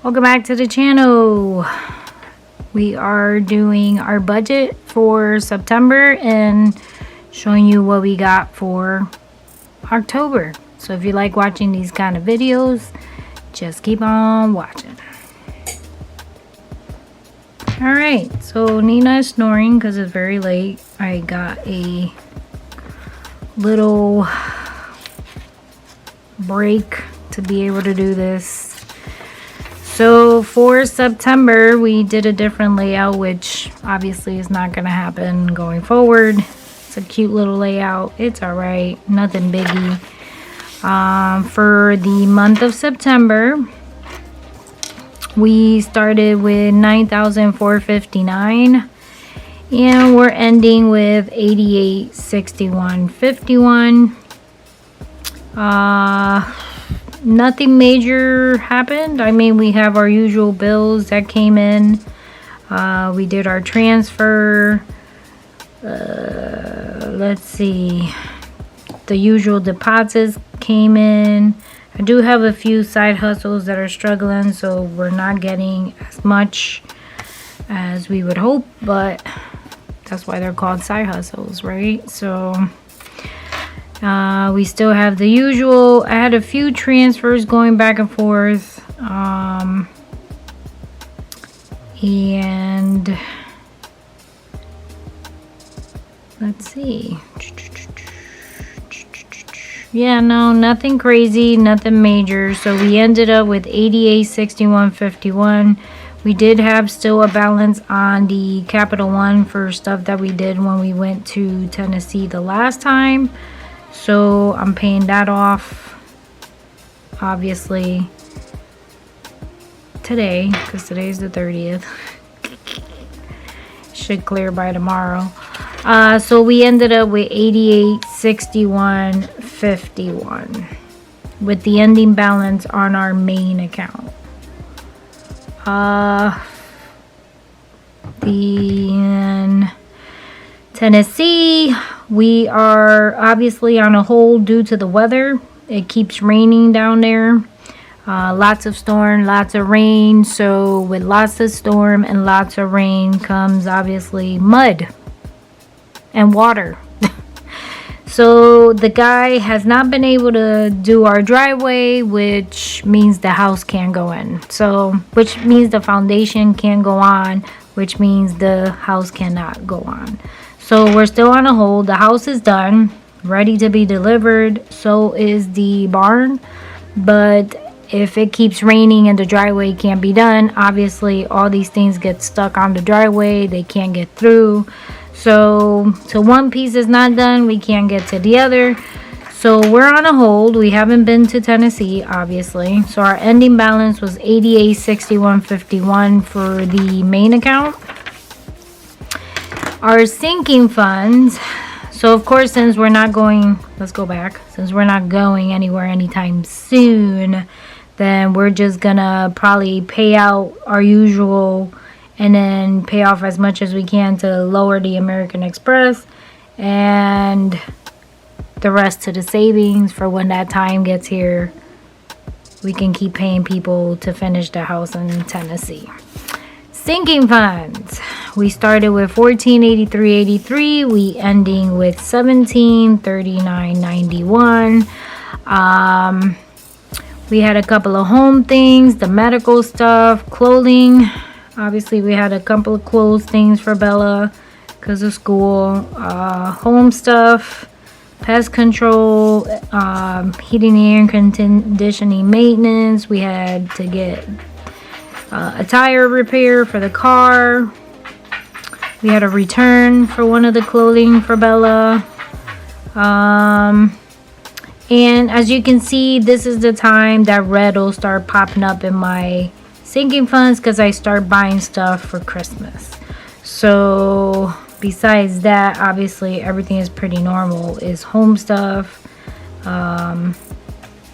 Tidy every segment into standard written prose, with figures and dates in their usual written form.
Welcome back to the channel. We are doing our budget for September and showing you what we got for October. So if you like watching these kind of videos, just keep on watching. Alright, so Nina is snoring because it's very late. I got a little break to be able to do this. So for September, we did a different layout, which obviously is not going to happen going forward. It's a cute little layout. It's alright. Nothing biggie. For the month of September, we started with $9,459 and we're ending with $8861.51. Nothing major happened. I mean, we have our usual bills that came in. We did our transfer. Let's see. The usual deposits came in. I do have a few side hustles that are struggling, so we're not getting as much as we would hope, but that's why they're called side hustles, right? So we still have the usual. I had a few transfers going back and forth, and let's see. Yeah, no, nothing crazy, nothing major. So we ended up with $8861.51. We did have still a balance on the Capital One for stuff that we did when we went to Tennessee the last time. So I'm paying that off, obviously, today, because today's the 30th. Should clear by tomorrow. So we ended up with $8861.51 with the ending balance on our main account. In Tennessee, we are obviously on a hold due to the weather. It keeps raining down there. Lots of storm, lots of rain. So with lots of storm and lots of rain comes obviously mud and water. So the guy has not been able to do our driveway, which means the house can't go in. So which means the foundation can't go on, which means the house cannot go on. So we're still on a hold. The house is done, ready to be delivered. So is the barn. But if it keeps raining and the driveway can't be done, obviously all these things get stuck on the driveway. They can't get through. So till one piece is not done, we can't get to the other. So we're on a hold. We haven't been to Tennessee, obviously. So our ending balance was $8861.51 for the main account. Our sinking funds. So of course, since we're not going, let's go back. Since we're not going anywhere anytime soon, then we're just gonna probably pay out our usual and then pay off as much as we can to lower the American Express and the rest to the savings for when that time gets here. We can keep paying people to finish the house in Tennessee. Sinking funds. We started with $1483.83. We ending with $1739.91. We had a couple of home things, the medical stuff, clothing. Obviously, we had a couple of clothes things for Bela because of school. Home stuff, pest control, heating and air conditioning maintenance. We had to get a tire repair for the car. We had a return for one of the clothing for Bela. And as you can see, this is the time that red will start popping up in my sinking funds because I start buying stuff for Christmas. So besides that, obviously everything is pretty normal. Is home stuff,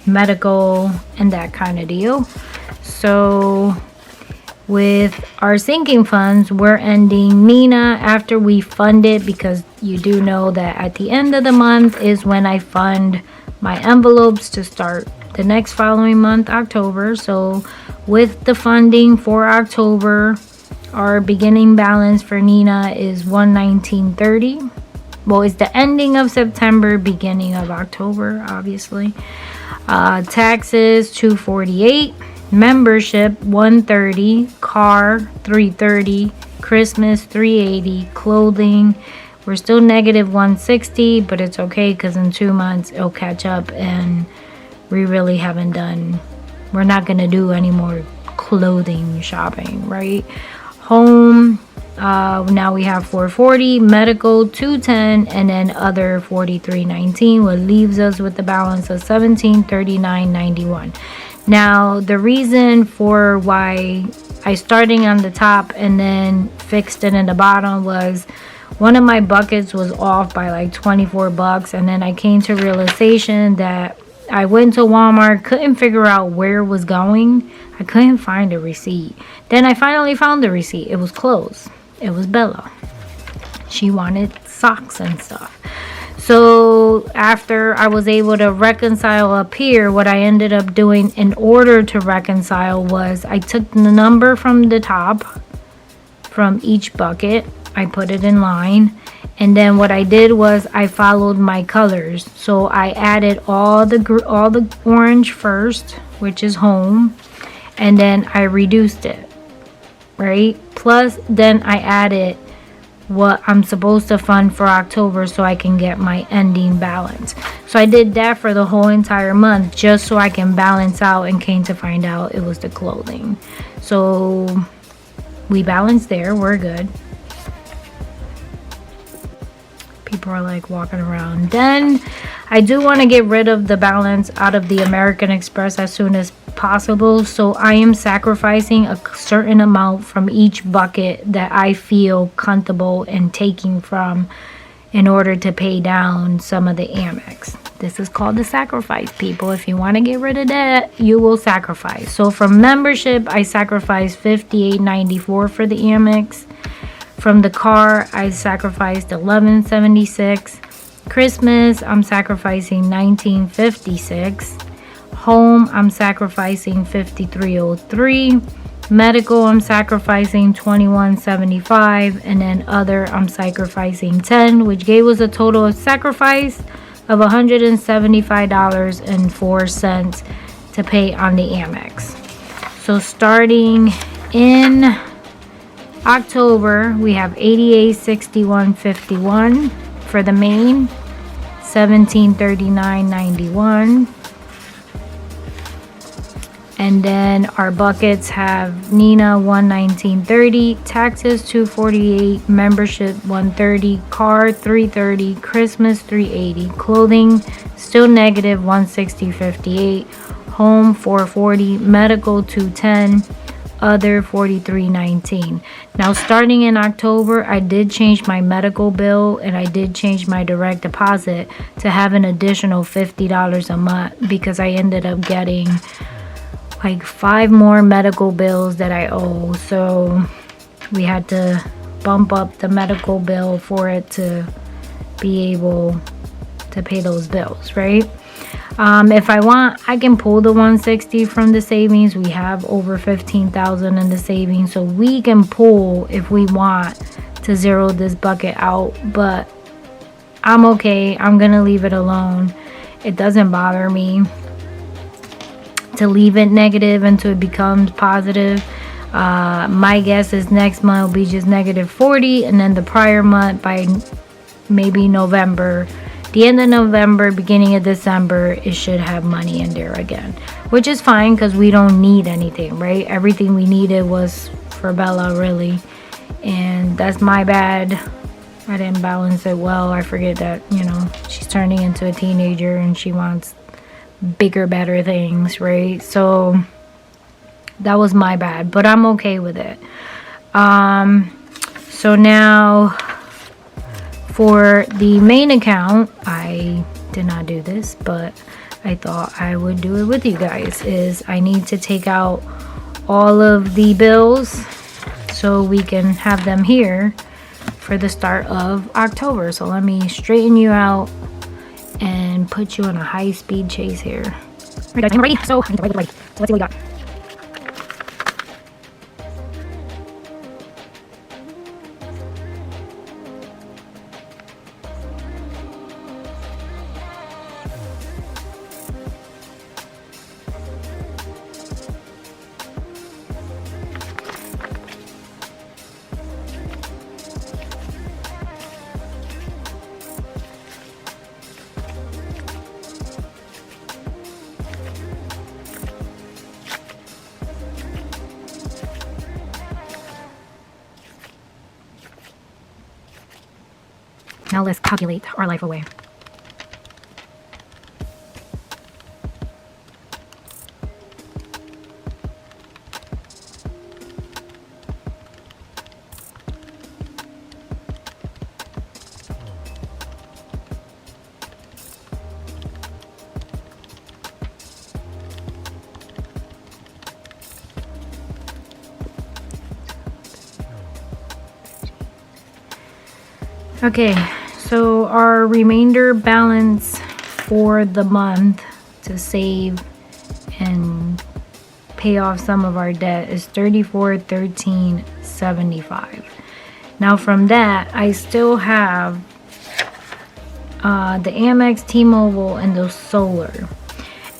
medical, and that kind of deal. So with our sinking funds, we're ending Nina after we fund it, because you do know that at the end of the month is when I fund my envelopes to start the next following month, October. So with the funding for October, our beginning balance for Nina is $119.30. Well, it's the ending of September, beginning of October, obviously. Taxes $248, membership $130, car $330, Christmas $380, clothing, we're still negative $160, but it's okay because in 2 months it'll catch up, and we really haven't done, we're not gonna do any more clothing shopping, right? Home, now we have $440, medical $210, and then other $43.19, what leaves us with the balance of $1739.91. Now the reason for why I starting on the top and then fixed it in the bottom was one of my buckets was off by like 24 bucks, and then I came to realization that I went to Walmart, couldn't figure out where it was going. I couldn't find a receipt. Then I finally found the receipt. It was closed. It was Bela. She wanted socks and stuff. So after I was able to reconcile up here, what I ended up doing in order to reconcile was I took the number from the top from each bucket, I put it in line, and then what I did was I followed my colors. So I added all the orange first, which is home, and then I reduced it, right? Plus then I added what I'm supposed to fund for October so I can get my ending balance. So I did that for the whole entire month just so I can balance out, and came to find out it was the clothing. So we balanced there, we're good. People are like walking around. Then I do want to get rid of the balance out of the American Express as soon as possible. So I am sacrificing a certain amount from each bucket that I feel comfortable in taking from in order to pay down some of the Amex. This is called the sacrifice, people. If you want to get rid of that, you will sacrifice. So from membership, I sacrificed $58.94 for the Amex. From the car, I sacrificed $11.76. Christmas, I'm sacrificing $19.56. Home, I'm sacrificing $53.03. Medical, I'm sacrificing $21.75. And then other, I'm sacrificing $10, which gave us a total of sacrifice of $175.04 to pay on the Amex. So starting in October, we have $88.61.51 for the main, $1739.91, and then our buckets have Nina $119.30, taxes $248, membership $130, car $330, Christmas $380, clothing still negative $160.58, home $440, medical $210, other $43.19. Now starting in October, I did change my medical bill, and I did change my direct deposit to have an additional $50 a month, because I ended up getting like 5 more medical bills that I owe. So we had to bump up the medical bill for it to be able to pay those bills, right? If I want, I can pull the $160 from the savings. We have over $15,000 in the savings, so we can pull if we want to zero this bucket out, but I'm okay. I'm gonna leave it alone. It doesn't bother me to leave it negative until it becomes positive. My guess is next month will be just negative 40, and then the prior month by maybe November, the end of November, beginning of December, it should have money in there again, which is fine because we don't need anything, right? Everything we needed was for Bela, really, and that's my bad. I didn't balance it well. I forget that, you know, she's turning into a teenager and she wants bigger, better things, right? So that was my bad, but I'm okay with it. So now for the main account, I did not do this, but I thought I would do it with you guys, is I need to take out all of the bills so we can have them here for the start of October. So let me straighten you out and put you on a high-speed chase here. Alright guys, I'm ready. So I need to write it ready. So let's see what we got. Now let's calculate our life away. Okay, so our remainder balance for the month to save and pay off some of our debt is $34,1375. Now from that, I still have the Amex, T-Mobile, and the solar.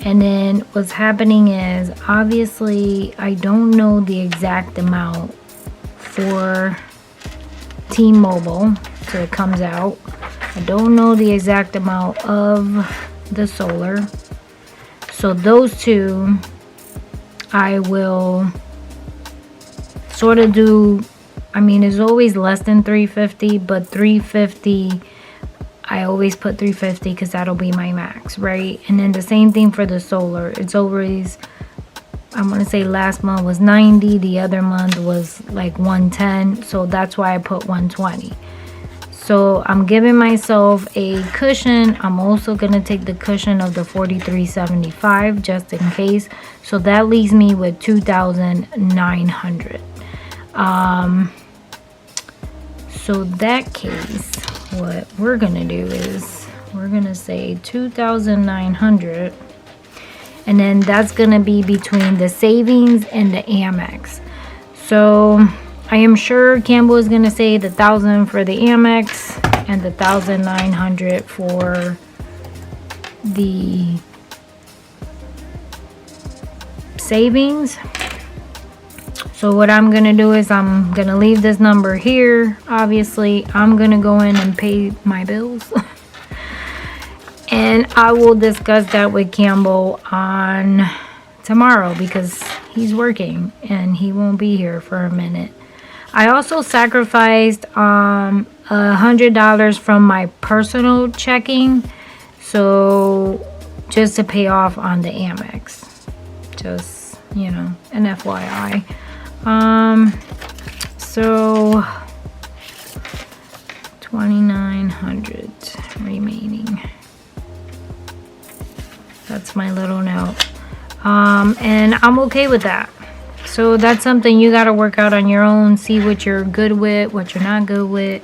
And then what's happening is, obviously, I don't know the exact amount for T-Mobile till it comes out. I don't know the exact amount of the solar. So those two, I will sort of do, I mean, it's always less than 350, but 350, I always put 350 because that'll be my max, right? And then the same thing for the solar. It's always, I want to say last month was 90, the other month was like 110, so that's why I put 120. So I'm giving myself a cushion. I'm also going to take the cushion of the 43.75 just in case. So that leaves me with 2,900. So that case, what we're going to do is we're going to say 2,900. And then that's going to be between the savings and the Amex. So I am sure Campbell is going to say the 1,000 for the Amex and the 1,900 for the savings. So what I'm going to do is I'm going to leave this number here. Obviously, I'm going to go in and pay my bills. And I will discuss that with Campbell on tomorrow because he's working and he won't be here for a minute. I also sacrificed $100 from my personal checking, so just to pay off on the Amex. Just, you know, an FYI. So 2,900 remaining. That's my little note. And I'm okay with that. So that's something you got to work out on your own. See what you're good with, what you're not good with.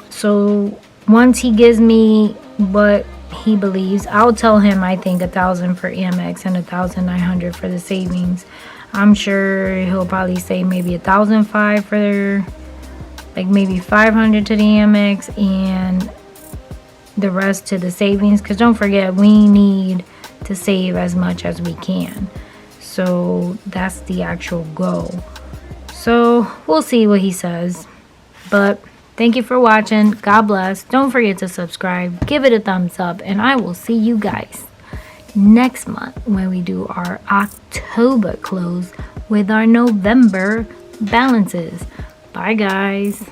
So once he gives me what he believes, I'll tell him I think 1,000 for Amex and 1,900 for the savings. I'm sure he'll probably say maybe 1,005 for, like, maybe 500 to the Amex and the rest to the savings. Because don't forget, we need to save as much as we can. So that's the actual goal. So we'll see what he says. But thank you for watching. God bless. Don't forget to subscribe. Give it a thumbs up. And I will see you guys next month when we do our October close with our November balances. Bye guys.